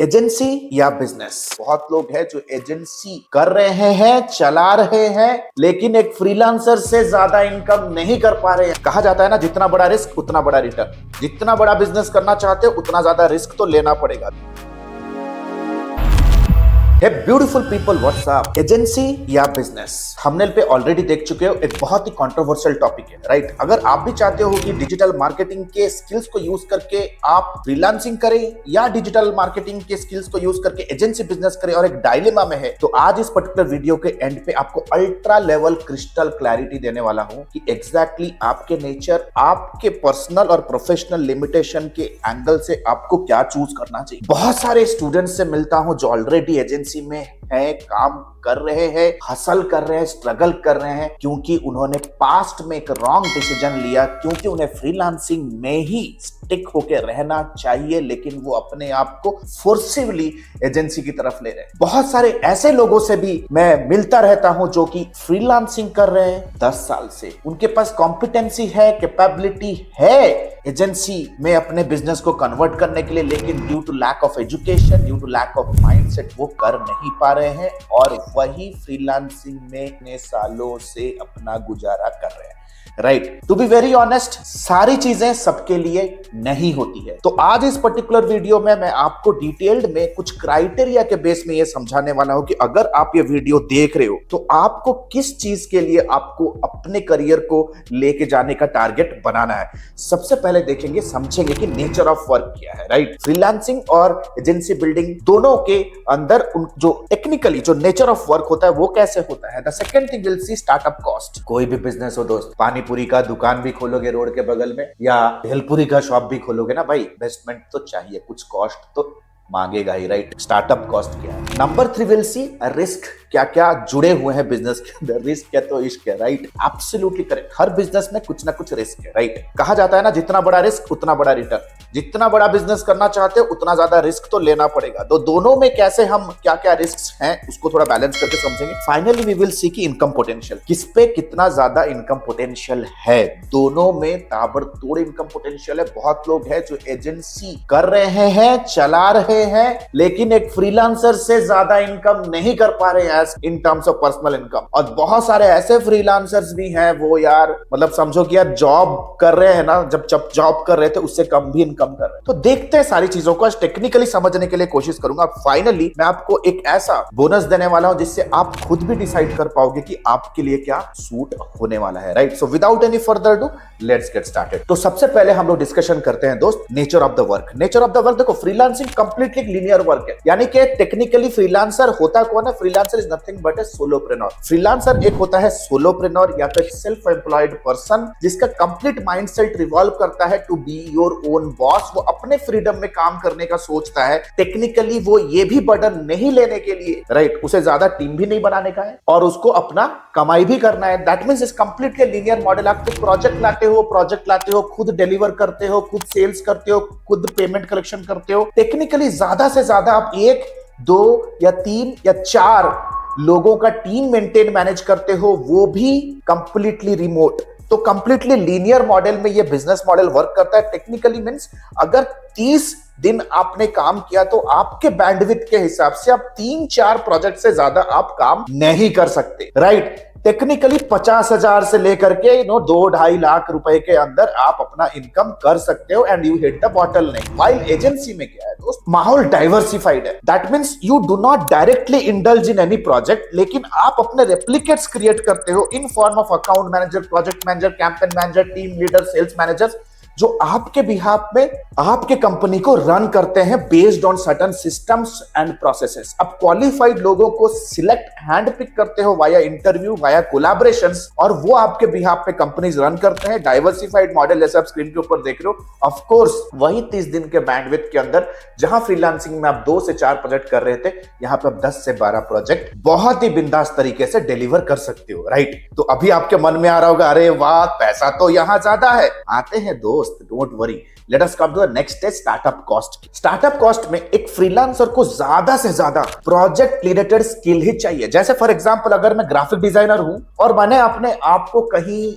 Agency या business. बहुत लोग हैं जो एजेंसी कर रहे हैं, चला रहे हैं, लेकिन एक फ्रीलांसर से ज्यादा इनकम नहीं कर पा रहे हैं। कहा जाता है ना, जितना बड़ा रिस्क उतना बड़ा रिटर्न। जितना बड़ा बिजनेस करना चाहते हो उतना ज्यादा रिस्क तो लेना पड़ेगा। Hey beautiful people, what's up. Agency या बिजनेस, थंबनेल पे ऑलरेडी देख चुके हो, एक बहुत ही कंट्रोवर्शियल टॉपिक है, राइट। अगर आप भी चाहते हो कि डिजिटल मार्केटिंग के स्किल्स को यूज करके आप फ्रीलांसिंग करें या डिजिटल मार्केटिंग के स्किल्स को यूज करके एजेंसी बिजनेस करें और एक डायलेमा में है, तो आज इस पर्टिकुलर वीडियो के एंड पे आपको अल्ट्रा लेवल क्रिस्टल क्लैरिटी देने वाला हूं कि एग्जैक्टली आपके नेचर, आपके पर्सनल और प्रोफेशनल लिमिटेशन के एंगल से आपको क्या चूज करना चाहिए। बहुत सारे स्टूडेंट्स से मिलता हूं जो ऑलरेडी एजेंसी में है, काम कर रहे हैं, हसल कर रहे हैं, स्ट्रगल कर रहे हैं, क्योंकि उन्होंने पास्ट में एक रॉन्ग डिसीजन लिया, क्योंकि उन्हें फ्रीलांसिंग में ही स्टिक होके रहना चाहिए, लेकिन वो अपने आप को फोर्सिवली एजेंसी की तरफ ले रहे हैं। बहुत सारे ऐसे लोगों से भी मैं मिलता रहता हूं जो कि फ्रीलांसिंग कर रहे हैं 10 साल से, उनके पास कॉम्पिटेंसी है, कैपेबिलिटी है एजेंसी में अपने बिजनेस को कन्वर्ट करने के लिए, लेकिन due to lack of education, due to lack of mindset वो कर नहीं पा रहे हैं और वही फ्रीलांसिंग में इतने सालों से अपना गुजारा कर रहे हैं। Right, to be very honest, सारी चीजें सबके लिए नहीं होती है। तो आज इस पर्टिकुलर वीडियो में मैं आपको डिटेल्ड में कुछ क्राइटेरिया के बेस में ये समझाने वाला हूं कि अगर आप ये वीडियो देख रहे हो तो आपको किस चीज के लिए आपको अपने करियर को लेके जाने का टारगेट बनाना है। सबसे पहले देखेंगे, समझेंगे कि नेचर ऑफ वर्क क्या है। राइट, फ्रीलांसिंग और एजेंसी बिल्डिंग दोनों के अंदर जो टेक्निकली जो नेचर ऑफ वर्क होता है वो कैसे होता है। The second thing will see startup cost. कोई भी बिजनेस हो दोस्त, पानीपुरी का दुकान भी खोलोगे रोड के बगल में या भेलपुरी का शॉप भी खोलोगे ना भाई, इन्वेस्टमेंट तो चाहिए, कुछ कॉस्ट तो मांगेगा ही। राइट, स्टार्टअप कॉस्ट क्या है। नंबर 3 विल सी रिस्क, क्या क्या जुड़े हुए हैं बिजनेस के अंदर। रिस्क क्या तो इश्क है। राइट, एब्सोल्युटली करेक्ट, हर बिजनेस में कुछ ना कुछ रिस्क है। राइट, कहा जाता है ना, जितना बड़ा रिस्क उतना बड़ा रिटर्न। जितना बड़ा बिजनेस करना चाहते हो उतना ज्यादा रिस्क तो लेना पड़ेगा। तो दोनों में कैसे हम क्या क्या रिस्क हैं उसको थोड़ा बैलेंस करके समझेंगे। फाइनली वी विल सी की इनकम पोटेंशियल, किस पे कितना ज्यादा इनकम पोटेंशियल है। दोनों में ताबड़तोड़ इनकम पोटेंशियल है। बहुत लोग हैं जो एजेंसी कर रहे हैं, चला रहे हैं, लेकिन एक फ्रीलांसर से ज्यादा इनकम नहीं कर पा रहे हैं इन टर्म्स ऑफ पर्सनल इनकम। और बहुत सारे ऐसे फ्रीलांसर्स भी हैं वो यार, मतलब समझो कि यार जॉब कर रहे हैं ना, जब जॉब कर रहे थे उससे कम भी इनकम कर रहे हैं। तो देखते हैं सारी चीजों को, आज टेक्निकली समझने के लिए कोशिश करूंगा। फाइनली मैं आपको एक ऐसा बोनस देने वाला हूं जिससे आप खुद भी डिसाइड कर पाओगे कि आपके लिए क्या सूट होने वाला है। Right, so without any further do let's get started. तो सबसे पहले हम लोग डिस्कशन करते हैं दोस्त, nature of the work. Nature of the work देखो, फ्रीलांसिंग कंप्लीटली लीनियर वर्क है, यानी कि टेक्निकली फ्रीलांसर होता कौन है? Freelancer is nothing but a solopreneur. Freelancer एक होता है सोलोप्रेन्योर या फिर सेल्फ एम्प्लॉयड पर्सन, जिसका कंप्लीट माइंडसेट रिवॉल्व करता है to be your own boss. वो अपने फ्रीडम में काम करने का सोचता है। टेक्निकली वो ये भी बर्डन नहीं लेने के लिए, राइट, उसे ज्यादा टीम भी नहीं बनाने का है और उसको अपना कमाई भी करना है। That means is completely linear model. आप प्रोजेक्ट लाते हो, खुद डिलीवर करते हो, खुद सेल्स करते हो, खुद पेमेंट कलेक्शन करते हो। टेक्निकली ज्यादा से ज्यादा आप 1, 2 या 3 या 4 लोगों का टीम मेंटेन मैनेज करते हो, वो भी कंप्लीटली रिमोट। तो कंप्लीटली लीनियर मॉडल में ये बिजनेस मॉडल वर्क करता है। टेक्निकली मींस अगर 30 दिन आपने काम किया तो आपके बैंडविड्थ के हिसाब से आप 3-4 प्रोजेक्ट से ज्यादा आप काम नहीं कर सकते। राइट, टेक्निकली 50,000 से लेकर के 2-2.5 लाख रुपए के अंदर आप अपना इनकम कर सकते हो and you hit the bottleneck. While agency में क्या है दोस्त, माहौल डाइवर्सिफाइड है। That means you do not directly indulge in any project, लेकिन आप अपने रेप्लिकेट्स क्रिएट करते हो in form of account manager, project manager, campaign manager, team leader, sales manager, जो आपके बिहाफ में आपके कंपनी को रन करते हैं based on certain systems and processes. अब क्वालिफाइड लोगों को सिलेक्ट, हैंड पिक करते हो वाया इंटरव्यू, वाया कोलैबोरेशंस, और वो आपके बिहाफ पे कंपनीज रन करते हैं। डाइवर्सिफाइड मॉडल जैसे आप स्क्रीन के ऊपर देख रहे हो। ऑफ कोर्स वही 30 दिन के बैंडविड्थ के अंदर जहां फ्रीलांसिंग में आप 2 से 4 प्रोजेक्ट कर रहे थे, यहां पे आप 10 से 12 प्रोजेक्ट बहुत ही बिंदास तरीके से डिलीवर कर सकते हो। राइट, तो अभी आपके मन में आ रहा होगा, अरे वाह, पैसा तो यहां ज्यादा है। आते हैं दोस्त, don't worry, let us come to the next stage, startup cost. Startup cost में एक फ्रीलांसर को ज्यादा से ज्यादा प्रोजेक्ट रिलेटेड स्किल ही चाहिए। जैसे फॉर एग्जांपल, अगर मैं ग्राफिक डिजाइनर हूं और मैंने अपने आप को कहीं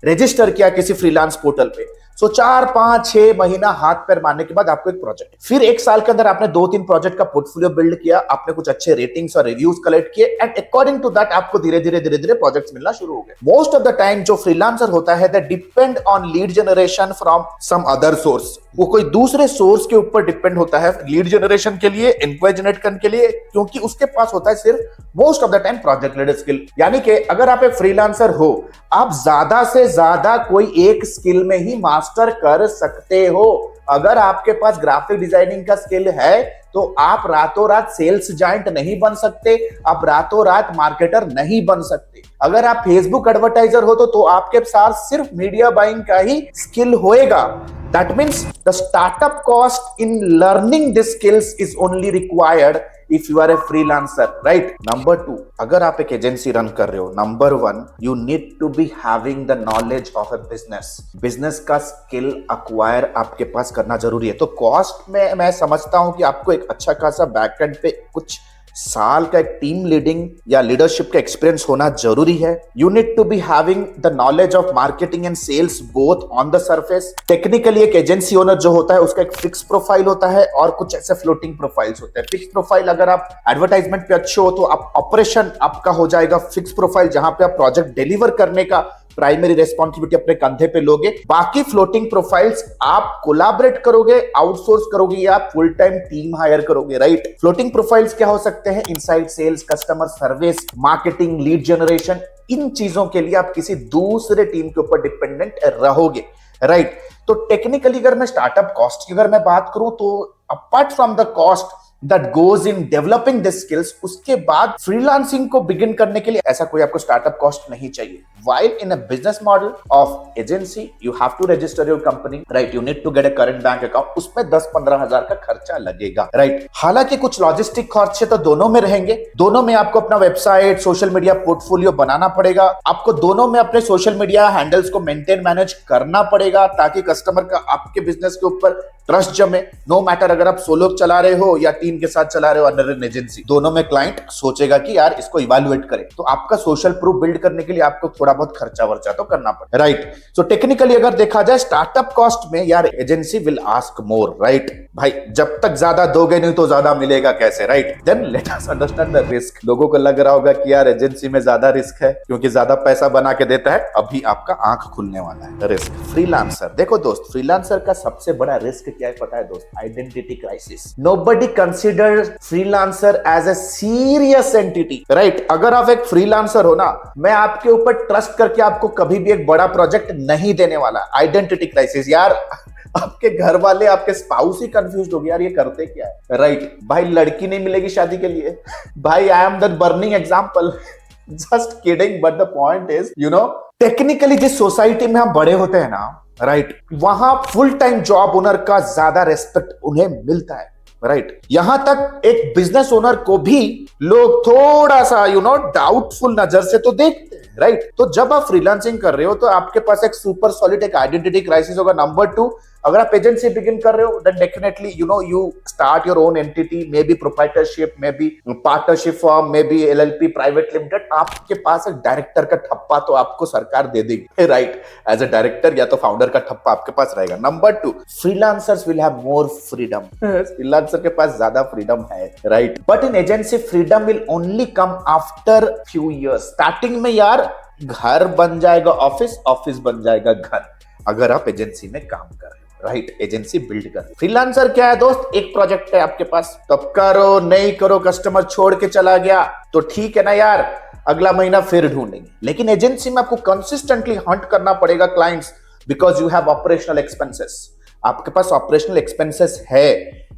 रजिस्टर किया किसी फ्रीलांस पोर्टल पे, सो 4-5-6 महीना हाथ पैर मारने के बाद आपको एक प्रोजेक्ट, फिर 1 साल के अंदर आपने 2-3 प्रोजेक्ट का पोर्टफोलियो बिल्ड किया, आपने कुछ अच्छे रेटिंग्स और रिव्यूज कलेक्ट किए एंड अकॉर्डिंग टू दैट आपको धीरे धीरे प्रोजेक्ट्स मिलना शुरू हो गए। मोस्ट ऑफ द टाइम जो फ्रीलांसर होता है that depend on lead generation from some other source, वो कोई दूसरे सोर्स के ऊपर डिपेंड होता है लीड जनरेशन के लिए, इंक्वायरी जनरेट करने के लिए, क्योंकि उसके पास होता है सिर्फ most of the time project leader skill. यानी कि अगर आप एक फ्रीलांसर हो, आप ज्यादा से ज्यादा कोई एक स्किल में ही मास्टर कर सकते हो। अगर आपके पास ग्राफिक डिजाइनिंग का स्किल है तो आप रातों रात सेल्स जायंट नहीं बन सकते, आप रातों रात मार्केटर नहीं बन सकते। अगर आप फेसबुक एडवर्टाइजर हो तो आपके साथ सिर्फ मीडिया बाइंग का ही स्किल होएगा। That means the startup cost in learning these skills is only required if you are a freelancer, right? Number 2, अगर आप एक एजेंसी रन कर रहे हो, Number 1, you need to be having the knowledge of a business. Business का skill acquire आपके पास करना जरूरी है। तो कॉस्ट में मैं समझता हूं कि आपको एक अच्छा खासा बैकएंड पे कुछ साल का एक टीम लीडिंग या लीडरशिप का एक्सपीरियंस होना जरूरी है। You need to be having the knowledge of marketing and sales both on the surface. Technically एक एजेंसी ओनर जो होता है उसका एक फिक्स प्रोफाइल होता है और कुछ ऐसे फ्लोटिंग प्रोफाइल्स होते हैं। फिक्स प्रोफाइल अगर आप एडवर्टाइजमेंट पे अच्छे हो तो आप ऑपरेशन आपका हो जाएगा फिक्स प्रोफाइल, जहां पे आप प्रोजेक्ट डिलीवर करने का प्राइमरी रेस्पॉन्सिबिलिटी अपने कंधे पे लोगे। बाकी फ्लोटिंग प्रोफाइल्स आप कोलैबोरेट करोगे, आउटसोर्स करोगे या फुल टाइम टीम हायर करोगे, राइट? फ्लोटिंग प्रोफाइल्स क्या हो सकते हैं? Inside sales, customer service, marketing, lead generation. इन चीजों के लिए आप किसी दूसरे टीम के ऊपर डिपेंडेंट रहोगे, राइट? तो टेक्निकली अगर मैं स्टार्टअप कॉस्ट की अगर मैं बात करूं तो apart from the cost that goes in developing the skills, उसके बाद फ्रीलांसिंग को बिगिन करने के लिए ऐसा कोई आपको स्टार्टअप कॉस्ट नहीं चाहिए। While in a business model of agency, you have to register your company, right? You need to get a current bank account. उसमें 10-15 हजार का खर्चा लगेगा, right? हालांकि कुछ लॉजिस्टिक खर्चे तो दोनों में रहेंगे। दोनों में आपको अपना वेबसाइट, सोशल मीडिया पोर्टफोलियो बनाना पड़ेगा। आपको दोनों में अपने सोशल मीडिया हैंडल्स को मेंटेन मैनेज करना पड़ेगा ताकि कस्टमर का आपके बिजनेस के ऊपर ट्रस्ट जमे। नो मैटर अगर आप सोलो चला रहे हो या टीम के साथ चला रहे हो अंडर एन एजेंसी, दोनों में क्लाइंट सोचेगा कि यार इसको इवैल्यूएट करें। तो आपका सोशल प्रूफ बिल्ड करने के लिए आपको थोड़ा बहुत खर्चा वर्चा तो करना पड़ेगा, राइट? सो टेक्निकली अगर देखा जाए स्टार्टअप कॉस्ट में यार agency will ask more, right? भाई जब तक ज्यादा दोगे नहीं तो ज्यादा मिलेगा कैसे, right? Then let us understand the risk. लोगों को लग रहा होगा कि यार एजेंसी में ज्यादा रिस्क है क्योंकि ज्यादा पैसा बना के देता है। अभी आपका आंख खुलने वाला है। रिस्क फ्रीलांसर, देखो दोस्त, फ्रीलांसर का सबसे बड़ा रिस्क क्या है पता है दोस्त? Identity crisis. Nobody considers freelancer as a serious entity, right? अगर आप एक फ्रीलांसर हो ना, मैं आपके ऊपर ट्रस्ट करके आपको कभी भी एक बड़ा प्रोजेक्ट नहीं देने वाला। आइडेंटिटी क्राइसिस, यार आपके घर वाले, आपके स्पाउस ही कंफ्यूज हो गए, यार ये करते क्या है, राइट? भाई लड़की नहीं मिलेगी शादी के लिए। भाई I am the burning example, just kidding, but the point is you know technically जिस सोसाइटी में हम बड़े होते हैं ना, राइट, वहां फुल टाइम जॉब ओनर का ज्यादा रेस्पेक्ट उन्हें मिलता है, राइट? यहां तक एक बिजनेस ओनर को भी लोग थोड़ा सा डाउटफुल नजर से तो देखते हैं, राइट? तो जब आप फ्रीलांसिंग कर रहे हो तो आपके पास एक सुपर सॉलिड एक आइडेंटिटी क्राइसिस होगा। नंबर 2, अगर आप एजेंसी बिगिन कर रहे हो then definitely you start your own entity, may be proprietorship, may be partnership form, may be LLP, private limited. आपके पास एक डायरेक्टर का ठप्पा तो आपको सरकार दे देगी, राइट? एज अ डायरेक्टर या तो फाउंडर का ठप्पा आपके पास रहेगा। Number 2, freelancers will have more freedom. Freelancer के पास ज्यादा फ्रीडम है, right? But in agency freedom will only come after few years. Starting में यार घर बन जाएगा ऑफिस, ऑफिस बन जाएगा घर, अगर आप एजेंसी में काम कर रहे हो, राइट? एजेंसी बिल्ड कर। फ्रीलांसर क्या है दोस्त? एक प्रोजेक्ट है आपके पास, तब करो, नहीं करो, कस्टमर छोड़ के चला गया तो ठीक है ना यार, अगला महीना फिर ढूंढेंगे। लेकिन एजेंसी में आपको कंसिस्टेंटली हंट करना पड़ेगा clients, because you have operational expenses. आपके पास ऑपरेशनल एक्सपेंसेस है,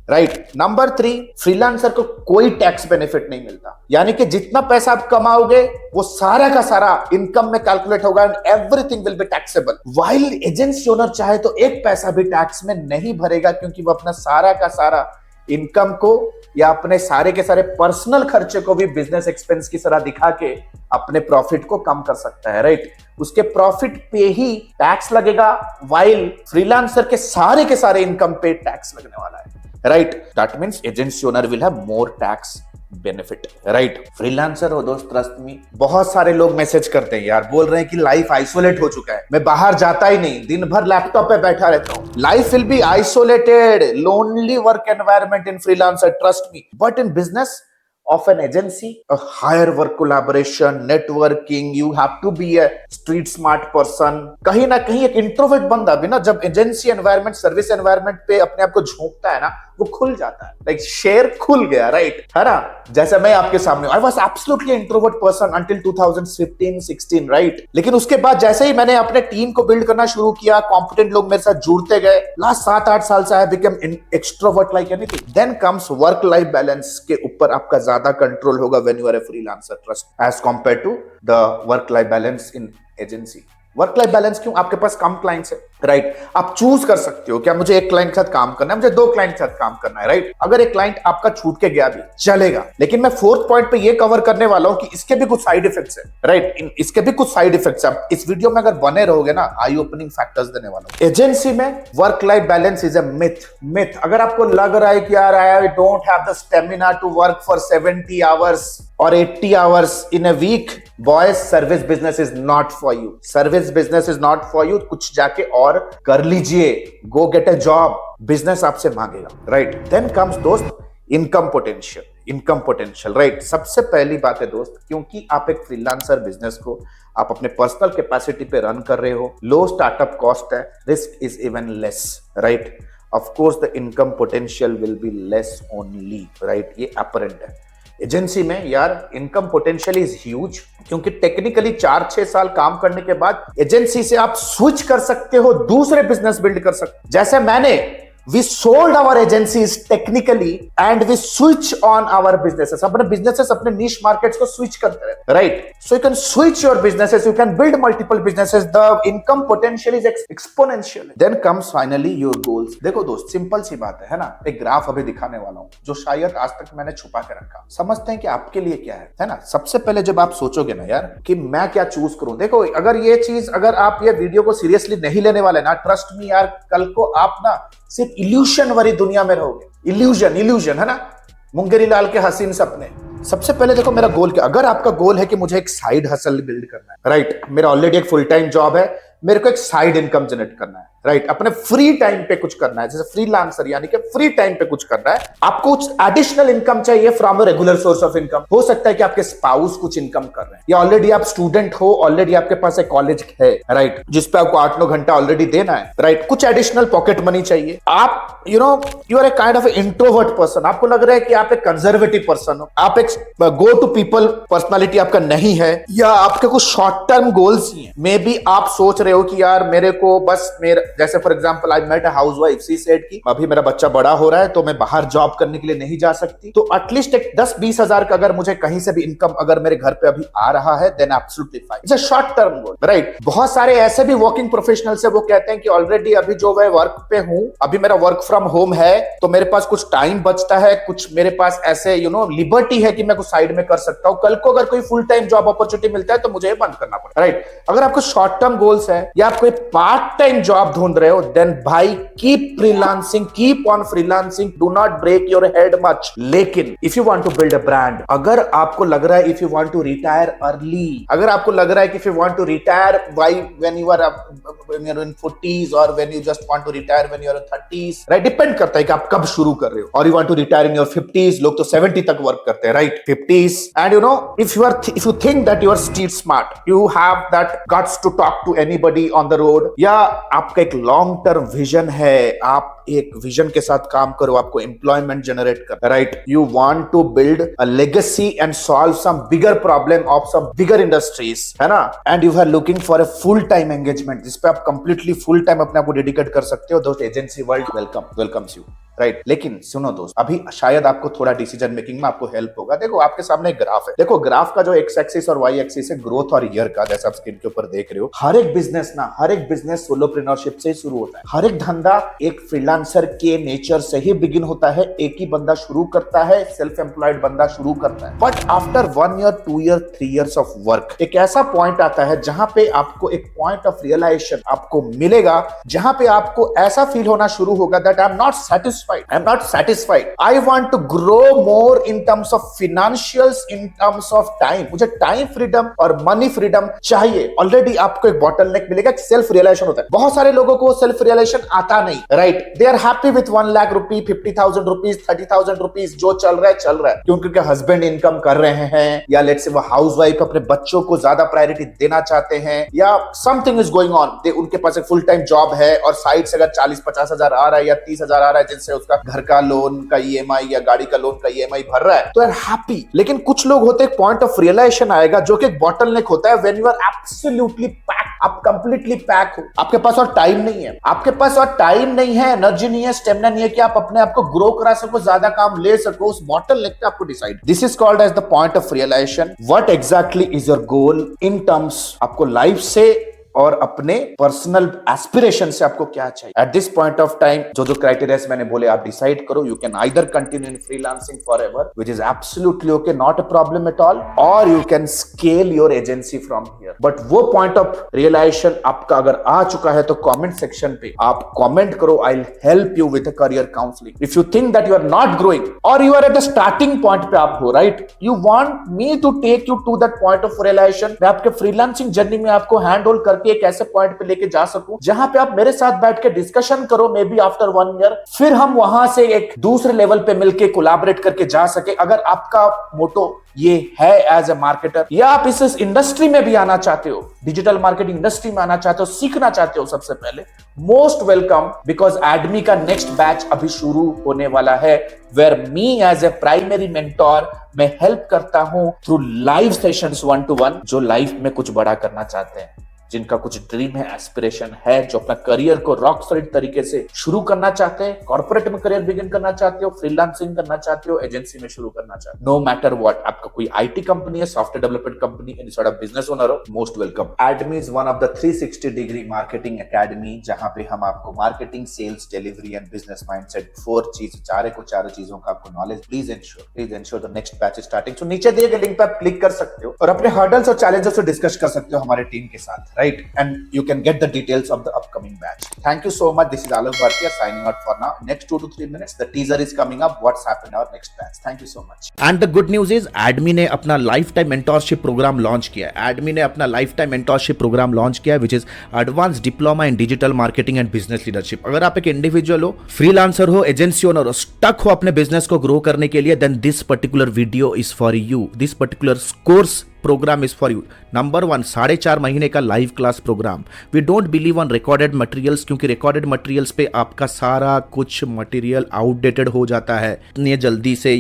राइट? नंबर 3, फ्रीलांसर को कोई टैक्स बेनिफिट नहीं मिलता। यानी कि जितना पैसा आप कमाओगे वो सारा का सारा इनकम में कैलकुलेट होगा and everything will be taxable. While agency owner चाहे तो एक पैसा भी टैक्स में नहीं भरेगा क्योंकि वो अपना सारा का सारा इनकम को या अपने सारे के सारे पर्सनल खर्चे को भी बिजनेस एक्सपेंस की तरह दिखा के अपने प्रॉफिट को कम कर सकता है, राइट? उसके प्रॉफिट पे ही टैक्स लगेगा, व्हाइल फ्रीलांसर के सारे इनकम पे टैक्स लगने वाला है, right? That means agency owner will have more tax benefit, right. Freelancer हो दोस्त, ट्रस्ट मी, बहुत सारे लोग मैसेज करते हैं यार, बोल रहे हैं कि लाइफ आइसोलेट हो चुका है, मैं बाहर जाता ही नहीं, दिन भर लैपटॉप पे बैठा रहता हूं। Life will be isolated, lonely work environment in freelancer, trust me. But in business of an agency, a higher work collaboration, networking, you have to be a street smart person। कहीं ना कहीं एक introvert बंदा भी ना जब agency environment, service environment पे अपने आप को झोंकता है ना, वो खुल जाता है, लाइक शेर खुल गया, राइट, है ना। जैसे मैं आपके सामने, I was absolutely introvert person until 2015-16, right. लेकिन उसके बाद जैसे ही मैंने अपने टीम को बिल्ड करना शुरू किया, कॉम्पिटेंट लोग मेरे साथ जुड़ते गए, लास्ट 7-8 साल से I become extrovert like anything. Then comes work life balance के ऊपर आपका ज्यादा कंट्रोल होगा when you are a freelancer, trust, as compare to the work life balance in agency. Work life balance क्यों? आपके पास कम क्लाइंट्स है, राइट। आप चूज कर सकते हो, क्या मुझे एक क्लाइंट के साथ काम करना है, मुझे 2 क्लाइंट के साथ काम करना है, राइट। अगर एक क्लाइंट आपका छूट के गया भी चलेगा, लेकिन मैं 4th पॉइंट पे ये कवर करने वाला हूं कि इसके भी कुछ साइड इफेक्ट्स है, राइट। इसके भी कुछ साइड इफेक्ट्स है। इस वीडियो में अगर बने रहोगे ना, आई ओपनिंग फैक्टर्स देने वाला हूं। एजेंसी में work life balance is a myth. अगर आपको लग रहा है कि यार I don't have the stamina to work for 70 hours or 80 hours in a week, boys, service business is not for you. Service business is not for you. कुछ जाके और कर लीजिए, go get a job. Business आपसे मांगेगा, right? Then comes दोस्त income potential, right. सबसे पहली बात है दोस्त, क्योंकि आप एक फ्रीलांसर बिजनेस को आप अपने पर्सनल कैपेसिटी पे रन कर रहे हो, लो स्टार्टअप कॉस्ट है, risk is even less, right. Of course the income potential will be less only, right, ये अपरेंट है। एजेंसी में यार इनकम पोटेंशियल इज ह्यूज, क्योंकि टेक्निकली 4-6 साल काम करने के बाद एजेंसी से आप स्विच कर सकते हो, दूसरे बिजनेस बिल्ड कर सकते। जैसे मैंने we sold our agencies technically and we switch on our businesses, अपने businesses, अपने niche markets को switch करते रहे, right? So you can switch your businesses, you can build multiple businesses, the income potential is exponential। Then comes finally your goals। देखो दोस्त, simple सी बात है ना। एक ग्राफ अभी दिखाने वाला हूं जो शायद आज तक मैंने छुपा के रखा, समझते हैं कि आपके लिए क्या है ना। सबसे पहले जब आप सोचोगे ना यार कि मैं क्या चूज करूं, देखो अगर ये चीज, अगर आप ये वीडियो को सीरियसली नहीं लेने वाले ना, ट्रस्ट मी यार, कल को आप ना सिर्फ इल्यूशन वाली दुनिया में रहोगे। इल्यूजन है ना, मुंगेरी लाल के हसीन सपने। सबसे पहले देखो मेरा गोल क्या, अगर आपका गोल है कि मुझे एक साइड हसल बिल्ड करना है, राइट, मेरा ऑलरेडी एक फुल टाइम जॉब है, मेरे को एक साइड इनकम जनरेट करना है, राइट, अपने फ्री टाइम पे कुछ करना है, जैसे फ्रीलांसर यानी कि फ्री टाइम पे कुछ करना है, आपको कुछ एडिशनल इनकम चाहिए from a regular source of income. हो सकता है कि आपके स्पाउस कुछ इनकम कर रहे हैं, या ऑलरेडी आप स्टूडेंट हो, ऑलरेडी आपके पास एक कॉलेज है, राइट, जिसपे आपको 8-9 घंटा ऑलरेडी देना है, राइट, कुछ एडिशनल पॉकेट मनी चाहिए। आप you are a kind of introvert person, आपको लग रहा है कि आप एक कंजर्वेटिव पर्सन हो, आप एक गो टू पीपल पर्सनालिटी आपका नहीं है, या आपके कुछ शॉर्ट टर्म गोल्स ही हैं। मे बी आप सोच रहे हो कि यार मेरे को बस मेरा, जैसे for example I met a housewife, she said कि अभी मेरा बच्चा बड़ा हो रहा है तो मैं बाहर जॉब करने के लिए नहीं जा सकती, तो एटलीस्ट एक 10-20 हजार का अगर मुझे कहीं से भी इनकम अगर मेरे घर पे अभी आ रहा है, then absolutely fine, it's a short term goal, right. बहुत सारे ऐसे भी वर्किंग प्रोफेशनल्स है, वो कहते हैं कि ऑलरेडी अभी जो मैं वर्क पे हूं, अभी मेरा वर्क फ्रॉम होम है, तो मेरे पास कुछ टाइम बचता है, कुछ मेरे पास ऐसे लिबर्टी है कि मैं कुछ साइड में कर सकता हूं, कल को अगर कोई फुल टाइम जॉब अपॉर्चुनिटी मिलता है तो मुझे बंद करना पड़ेगा, राइट। अगर आपको शॉर्ट टर्म गोल्स है या आप कोई पार्ट टाइम जॉब ढूंढ रहे हो, देन भाई keep freelancing, keep on freelancing, do not break your head much. लेकिन if you want to build a brand, अगर आपको लग रहा है if you want to retire early, अगर आपको लग रहा है कि if you want to retire when you are in 40s और when you just want to retire when you are in 30s, right, depend करता है कि आप कब शुरू कर रहे हो। और you want to retire in your 50s, लोग तो 70 तक वर्क करते हैं, right, 50s। And if you think that you are street smart, you have that guts to talk to anybody on the road, या आपका एक लॉन्ग टर्म विजन है, आप एक विजन के साथ काम करो, आपको एम्प्लॉयमेंट जनरेट कर, right, you want to build a legacy and solve some bigger problem of some bigger industries, है ना, and you are looking for a full time engagement जिसपे आप कंप्लीटली फुल टाइम अपने आप को डेडिकेट कर सकते हो, दोस्त agency world welcomes you, right. लेकिन सुनो दोस्त, अभी शायद आपको थोड़ा डिसीजन मेकिंग में आपको हेल्प होगा। देखो आपके सामने एक ग्राफ है, देखो ग्राफ का जो एक्स एक्सिस और वाई एक्सिस है ग्रोथ और ईयर का, जैसा आप स्क्रीन के ऊपर देख रहे हो। हर एक बिजनेस सोलोप्रेन्योरशिप से शुरू होता है, हर एक धंधा एक फ्रीलांस फ्रीलांसर के नेचर से ही बिगिन होता है। एक ही बंदा शुरू करता है, सेल्फ एम्प्लॉयड बंदा शुरू करता है, but after 1 year 2 year 3 years of work एक ऐसा पॉइंट आता है जहां पे आपको एक पॉइंट ऑफ रियलाइजेशन आपको मिलेगा, जहां पे आपको ऐसा फील होना शुरू होगा that I am not satisfied, I want to grow more in terms of financials, in terms of time. मुझे टाइम फ्रीडम और मनी फ्रीडम चाहिए। ऑलरेडी आपको एक बॉटलनेक मिलेगा, सेल्फ रियलाइजेशन होता है। बहुत सारे लोगों को सेल्फ रियलाइजेशन आता नहीं, right? They are happy with 1 lakh rupee, 50,000 rupees, 30,000 rupees, जो चल रहा है क्योंकि हस्बैंड इनकम कर रहे हैं, या लेट्स से वो हाउसवाइफ अपने बच्चों को ज्यादा प्रायोरिटी देना चाहते हैं, या समथिंग इज गोइंग ऑन, उनके पास एक फुल टाइम जॉब है और साइड से अगर 40-50 हजार आ रहा है या 30 हजार आ रहा है जिनसे उसका घर का लोन का ईएमआई या गाड़ी का लोन का ईएमआई भर रहा है, तो यार हैप्पी। लेकिन कुछ लोग होते हैं, पॉइंट ऑफ रियलाइजेशन आएगा जो कि एक बॉटलनेक होता है, when you are absolutely pack, आप कंप्लीटली पैक हो, आपके पास और टाइम नहीं है, एनर्जी नहीं है, स्टेमिना नहीं है कि आप अपने आप को ग्रो करा सको, ज्यादा काम ले सको। उस बॉटलनेक पे आपको decide, this is called as the point of realization. What exactly is your goal in terms आपको लाइफ से और अपने पर्सनल एस्पिरेशन से आपको क्या चाहिए। At this point of time जो क्राइटेरिया मैंने बोले आप डिसाइड करो। You can either continue in freelancing forever, which is absolutely okay, not a problem at all, और you can scale your agency from here. But वो point of realisation आपका अगर आ चुका है तो कमेंट सेक्शन पे आप कमेंट करो, I will help you with a career counselling. If you think that you are not growing और you are at the starting point पे आप हो, right, you want me to take you to that point of realization, मैं आपके freelancing journey में आपको hand hold करके एक ऐसे पॉइंट पे लेके जा सकूं जहां पे आप मेरे साथ बैठ के डिस्कशन करो, मे बी आफ्टर 1 ईयर, फिर हम वहां से एक दूसरे लेवल पे मिलके कोलैबोरेट करके जा सके। अगर आपका मोटो ये है एज ए मार्केटर, या आप इस इंडस्ट्री में भी आना चाहते हो, डिजिटल मार्केटिंग इंडस्ट्री में आना चाहते हो, सीखना चाहते हो, सबसे पहले मोस्ट वेलकम, बिकॉज एडमी का नेक्स्ट बैच अभी शुरू होने वाला है, where me as a primary mentor मैं हेल्प करता हूं थ्रू लाइव सेशंस 1-to-1, जो लाइफ में कुछ बड़ा करना चाहते हैं, जिनका कुछ ड्रीम है, एस्पिरेशन है, जो अपना करियर को रॉक सॉलिड तरीके से शुरू करना चाहते हैं, कॉर्पोरेट में करियर बिगिन करना चाहते हो, फ्रीलांसिंग करना चाहते हो, एजेंसी में शुरू करना चाहते हो, नो मैटर व्हाट, आपका कोई आईटी कंपनी है, software development company, any sort of business owner हो, मोस्ट वेलकम। एडमी is one of the 360 degree marketing academy, जहां पे हम आपको marketing, sales, delivery and business mindset, चारों चीजों का आपको knowledge. Please ensure the next batch starting. So नीचे दिए गए लिंक पे आप क्लिक कर सकते हो और अपने हर्डल्स और चैलेंजेस को डिस्कस कर सकते हो हमारे टीम के साथ, right? And you can get the details of the upcoming batch. Thank you so much. This is Alok Bhartia signing out for now. Next 2 to 3 minutes, the teaser is coming up. What's happened in our next batch? Thank you so much. And the good news is, Admi ने अपना lifetime mentorship program launch किया है। Admi ने अपना lifetime mentorship program launch किया है, which is Advanced Diploma in Digital Marketing and Business Leadership। अगर आप एक इंडिविजुअल हो, फ्रीलांसर हो, एजेंसी ओनर हो, स्टक हो अपने बिजनेस को ग्रो करने के लिए, then this particular video is for you. This particular course program is for you. Number 1, 4.5 महीने का live class program. We don't believe on recorded materials, क्योंकि रिकॉर्डेड मटेरियल्स पे आपका सारा कुछ मटेरियल आउटडेटेड हो जाता है, इतनी जल्दी से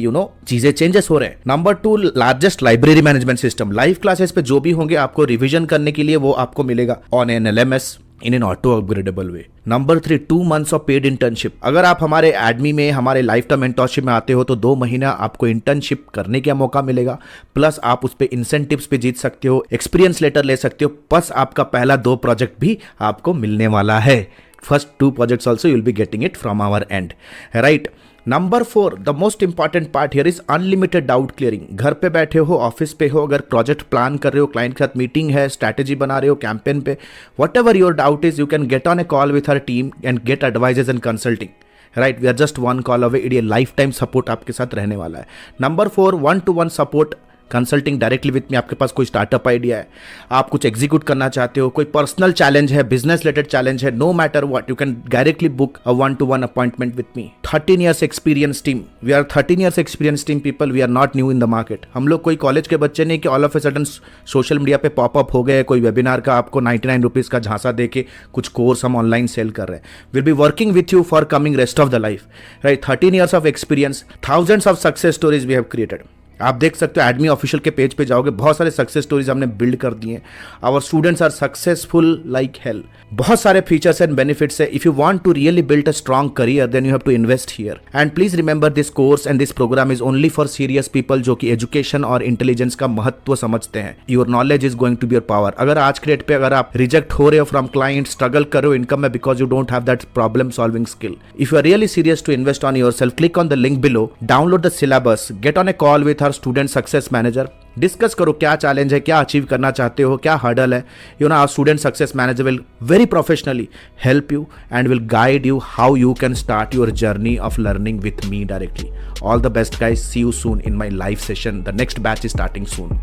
चीजें चेंजेस हो रहे हैं। Number 2, largest library management system. Live classes पे जो भी होंगे आपको रिविजन करने के लिए वो आपको मिलेगा on an LMS in an auto upgradable way. Number 3, 2 months of paid internship. अगर आप हमारे एडमी में, हमारे लाइफ टाइम मेंटरशिप में आते हो तो 2 महीना आपको इंटर्नशिप करने का मौका मिलेगा, प्लस आप उस पर इंसेंटिव्स पे जीत सकते हो, एक्सपीरियंस लेटर ले सकते हो, प्लस आपका पहला 2 प्रोजेक्ट भी आपको मिलने वाला है। First 2 projects also you'll be getting it from our end, right? Number 4, the most important part here is unlimited doubt clearing. घर पे बैठे हो, ऑफिस पे हो, अगर प्रोजेक्ट प्लान कर रहे हो, क्लाइंट के साथ मीटिंग है, स्ट्रैटेजी बना रहे हो कैंपेन पे, whatever your doubt is, you can get on a call with our team and get advises and consulting, right? We are just 1 call away. ये लाइफ टाइम सपोर्ट आपके साथ रहने वाला है। Number 4, 1-to-1 support, consulting directly with me. आपके पास कोई startup idea है, आप कुछ एग्जीक्यूट करना चाहते हो, कोई पर्सनल चैलेंज है, बिजनेस रिलेटेड चैलेंज है, no matter what, you can directly book a 1-to-1 appointment with me. 13 years experience team, we are 13 years experience team people, we are not new in the market. हम लोग कोई college के बच्चे नहीं कि all of a sudden social media पे pop up हो गए, कोई वेबिनार का आपको 99 रुपीज़ का झांसा दे के कुछ कोर्स हम ऑनलाइन सेल कर रहे हैं। Will be working with you for coming rest of the life, right? 13 years of experience, thousands of success stories we have created. आप देख सकते हो एडमी ऑफिशियल के पेज पे जाओगे, बहुत सारे सक्सेस स्टोरीज हमने बिल्ड कर दिए हैं। Our students are successful like hell. बहुत सारे फीचर्स एंड बेनिफिट्स है। If you want to really build a strong career then you have to invest here. And please remember this course and this program is only for serious people जो कि education और intelligence का महत्व समझते हैं। Your knowledge is going to be your power. अगर आज के डेट पे अगर आप रिजेक्ट हो रहे हो फ्रॉम क्लाइंट, स्ट्रगल कर रहे हो इनकम में because you don't have that problem solving skill, if you are really serious to invest on your self, click on the link below, download the syllabus, get on a call with our student success manager, discuss करो क्या challenge है, क्या achieve करना चाहते हो, क्या hurdle है। You know our student success manager will very professionally help you and will guide you how you can start your journey of learning with me directly. All the best guys, see you soon in my live session. The next batch is starting soon.